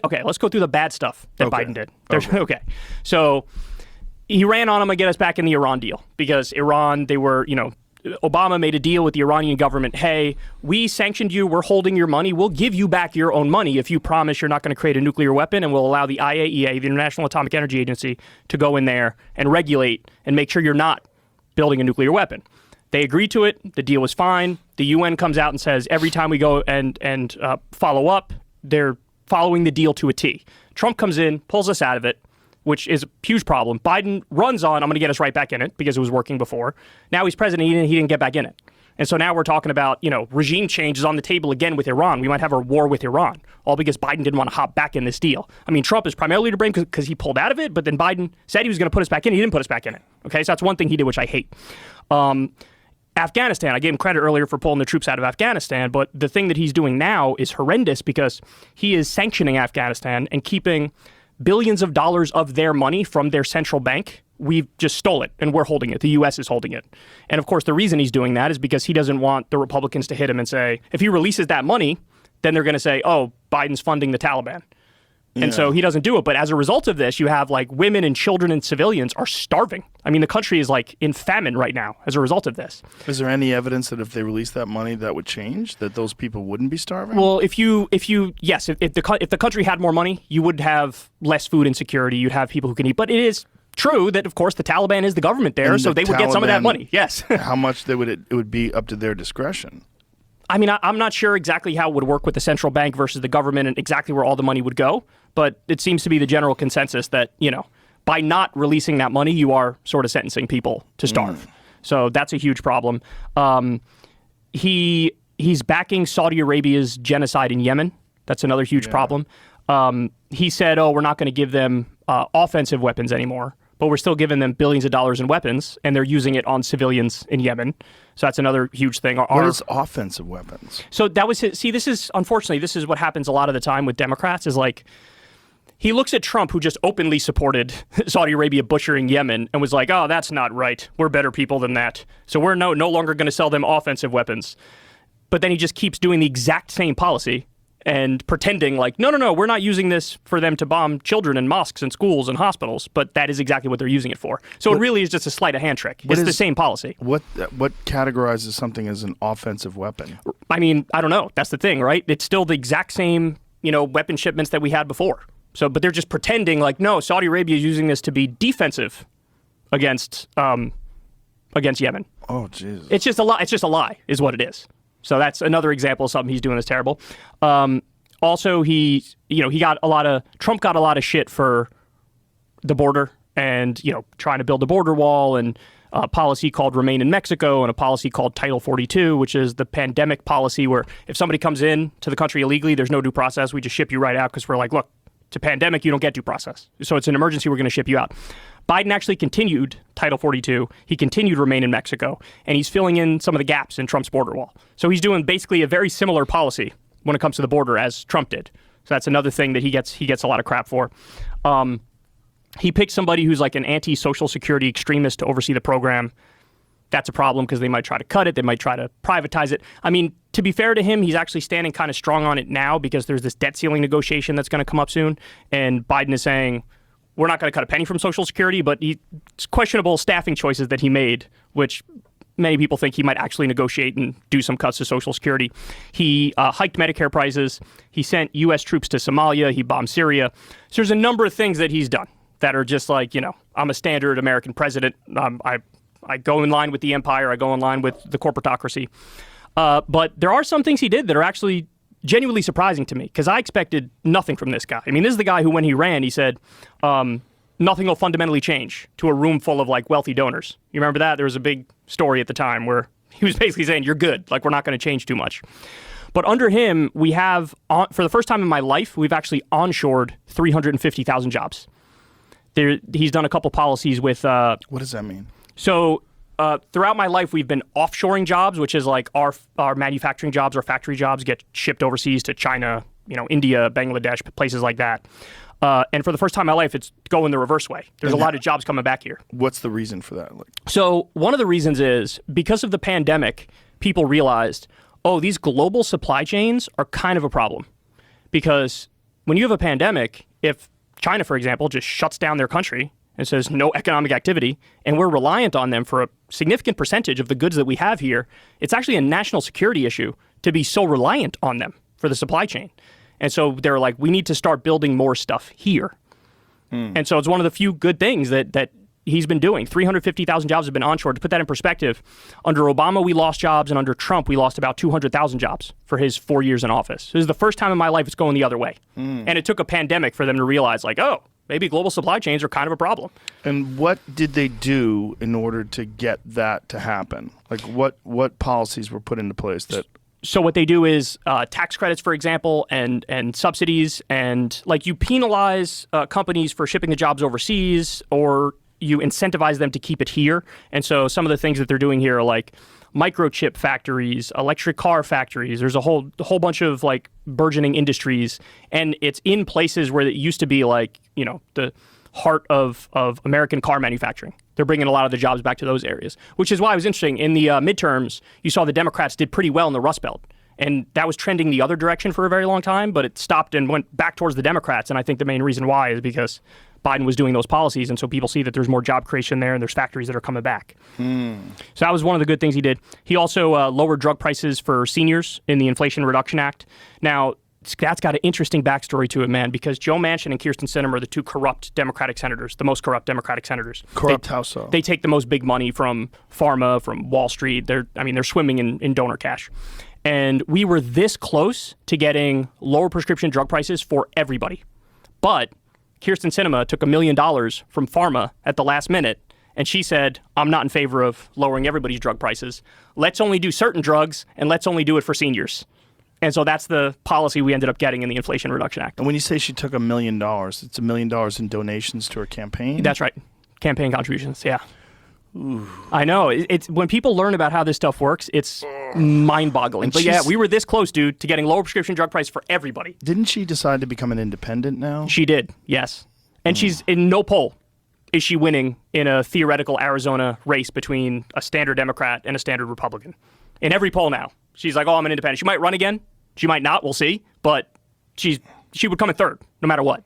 Okay, let's go through the bad stuff that Okay. Biden did. Okay. So he ran on him to get us back in the Iran deal because Iran, they were, Obama made a deal with the Iranian government. Hey, we sanctioned you. We're holding your money. We'll give you back your own money if you promise you're not going to create a nuclear weapon, and we'll allow the IAEA, the International Atomic Energy Agency, to go in there and regulate and make sure you're not building a nuclear weapon. They agreed to it. The deal was fine. The UN comes out and says every time we go and follow up, they're following the deal to a T. Trump comes in, pulls us out of it, which is a huge problem. Biden runs on, I'm going to get us right back in it because it was working before. Now he's president, he didn't get back in it. And so now we're talking about, regime change is on the table again with Iran. We might have a war with Iran, all because Biden didn't want to hop back in this deal. I mean, Trump is primarily to blame because he pulled out of it, but then Biden said he was going to put us back in. He didn't put us back in it. Okay, so that's one thing he did, which I hate. Afghanistan, I gave him credit earlier for pulling the troops out of Afghanistan, but the thing that he's doing now is horrendous because he is sanctioning Afghanistan and keeping billions of dollars of their money from their central bank. We've just stole it, and we're holding it. The U.S. is holding it. And of course, the reason he's doing that is because he doesn't want the Republicans to hit him and say, if he releases that money, then they're going to say, oh, Biden's funding the Taliban. And so he doesn't do it. But as a result of this, you have like women and children and civilians are starving. I mean, the country is like in famine right now as a result of this. Is there any evidence that if they release that money, that would change? That those people wouldn't be starving? Well, if the country had more money, you would have less food insecurity. You'd have people who can eat. But it is true that, of course, the Taliban is the government there, And so they would get some of that money. Yes. How much it would be up to their discretion. I mean, I'm not sure exactly how it would work with the central bank versus the government and exactly where all the money would go, but it seems to be the general consensus that, by not releasing that money, you are sort of sentencing people to starve. So that's a huge problem. He's backing Saudi Arabia's genocide in Yemen. That's another huge problem. He said, we're not going to give them offensive weapons anymore, but we're still giving them billions of dollars in weapons, and they're using it on civilians in Yemen. So that's another huge thing. What is offensive weapons? So that was his. See, this is what happens a lot of the time with Democrats is like, he looks at Trump, who just openly supported Saudi Arabia butchering Yemen, and was like, oh, that's not right. We're better people than that. So we're no longer going to sell them offensive weapons. But then he just keeps doing the exact same policy and pretending like, no, we're not using this for them to bomb children in mosques and schools and hospitals, but that is exactly what they're using it for. So it really is just a sleight of hand trick. It's the same policy. What categorizes something as an offensive weapon? I mean, I don't know. That's the thing, right? It's still the exact same, weapon shipments that we had before. So, but they're just pretending like, no, Saudi Arabia is using this to be defensive against Yemen. Oh, Jesus. It's just a lie. It's just a lie, is what it is. So that's another example of something he's doing that's terrible. Also, Trump got a lot of shit for the border and, trying to build a border wall and a policy called Remain in Mexico and a policy called Title 42, which is the pandemic policy where if somebody comes in to the country illegally, there's no due process. We just ship you right out because we're like, look, it's a pandemic, you don't get due process. So it's an emergency, we're going to ship you out. Biden actually continued Title 42. He continued Remain in Mexico, and he's filling in some of the gaps in Trump's border wall. So he's doing basically a very similar policy when it comes to the border as Trump did. So that's another thing that he gets a lot of crap for. He picked somebody who's like an anti-Social Security extremist to oversee the program. That's a problem because they might try to cut it. They might try to privatize it. I mean, to be fair to him, he's actually standing kind of strong on it now because there's this debt ceiling negotiation that's going to come up soon. And Biden is saying, we're not going to cut a penny from Social Security, but it's questionable staffing choices that he made, which many people think he might actually negotiate and do some cuts to Social Security. He hiked Medicare prices. He sent U.S. troops to Somalia. He bombed Syria. So there's a number of things that he's done that are just like, I'm a standard American president. I go in line with the empire. I go in line with the corporatocracy. But there are some things he did that are actually genuinely surprising to me because I expected nothing from this guy. I mean, this is the guy who, when he ran, he said, nothing will fundamentally change to a room full of like wealthy donors. You remember that? There was a big story at the time where he was basically saying, you're good. Like, we're not going to change too much. But under him, we have, for the first time in my life, we've actually onshored 350,000 jobs. He's done a couple policies with... what does that mean? So throughout my life, we've been offshoring jobs, which is like our manufacturing jobs, our factory jobs get shipped overseas to China, India, Bangladesh, places like that. And for the first time in my life, it's going the reverse way. There's a lot of jobs coming back here. What's the reason for that? So one of the reasons is because of the pandemic, people realized, these global supply chains are kind of a problem because when you have a pandemic, if China, for example, just shuts down their country and says no economic activity, and we're reliant on them for a significant percentage of the goods that we have here, it's actually a national security issue to be so reliant on them for the supply chain. And so they're like, we need to start building more stuff here. And so it's one of the few good things that he's been doing. 350,000 jobs have been onshore. To put that in perspective, under Obama, we lost jobs, and under Trump, we lost about 200,000 jobs for his 4 years in office. This is the first time in my life it's going the other way. And it took a pandemic for them to realize, like, oh, maybe global supply chains are kind of a problem. And what did they do in order to get that to happen? Like, what policies were put into place that... So what they do is tax credits, for example, and subsidies, and like you penalize companies for shipping the jobs overseas, or you incentivize them to keep it here. And so some of the things that they're doing here are like microchip factories, electric car factories. There's a whole bunch of like burgeoning industries, and it's in places where it used to be like, you know, the heart of American car manufacturing. They're bringing a lot of the jobs back to those areas, which is why it was interesting. In the midterms, you saw the Democrats did pretty well in the Rust Belt. And that was trending the other direction for a very long time, but it stopped and went back towards the Democrats. And I think the main reason why is because Biden was doing those policies. And so people see that there's more job creation there and there's factories that are coming back. So that was one of the good things he did. He also lowered drug prices for seniors in the Inflation Reduction Act. Now, that's got an interesting backstory to it, man, because Joe Manchin and Kyrsten Sinema are the two corrupt Democratic senators, the most corrupt Democratic senators. Corrupt how so? They take the most big money from pharma, from Wall Street. They're swimming in donor cash. And we were this close to getting lower prescription drug prices for everybody. But Kyrsten Sinema took $1 million from pharma at the last minute, and she said, I'm not in favor of lowering everybody's drug prices. Let's only do certain drugs, and let's only do it for seniors. And so that's the policy we ended up getting in the Inflation Reduction Act. And when you say she took $1 million, it's $1 million in donations to her campaign? That's right. Campaign contributions, yeah. Ooh. I know. It's when people learn about how this stuff works, it's mind-boggling. But yeah, we were this close, dude, to getting lower prescription drug price for everybody. Didn't she decide to become an independent now? She did, yes. And she's in no poll is she winning in a theoretical Arizona race between a standard Democrat and a standard Republican. In every poll now. She's like, oh, I'm an independent. She might run again. She might not. We'll see. But she would come in third, no matter what.